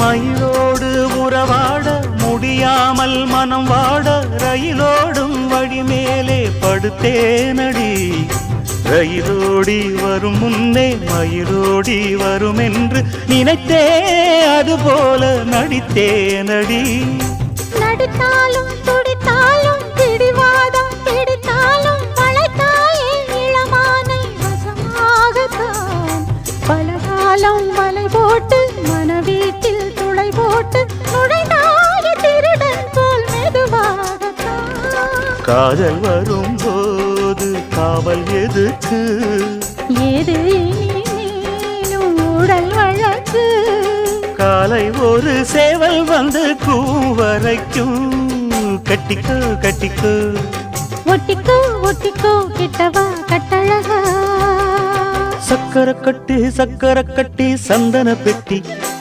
மயிலோடு உறவாட முடியாமல் மனம் வாட ரயிலோடும் வழி மேலே படுத்தேனடி. ரயிலோடி வரும் முன்னே மயிலோடி வரும் என்று நினைத்தே அதுபோல நடித்தேனடி. நடித்தாலும் துடித்தாலும் பிடிவாதம் பிடித்தாலும் வளைத்தாயே இளமானை வசமாகத்தான். பலகாலம் வலை போட்டு மனவீட்டில் துளை போட்டு நுழைந்தாய திருடன் போல் மெதுவாகத்தான். காதல் வரும்போது காவல் எதுக்கு? ஏது இனிமேலும் உடல் வழக்கு. காலை ஒரு சேவல் வந்து கூவரைக்கும். கட்டிக்கோ கட்டிக்கோ ஒட்டிக்கோ ஒட்டிக்கோ கிட்டவா கட்டழகா. சக்கரை கட்டி சந்தன பெட்டி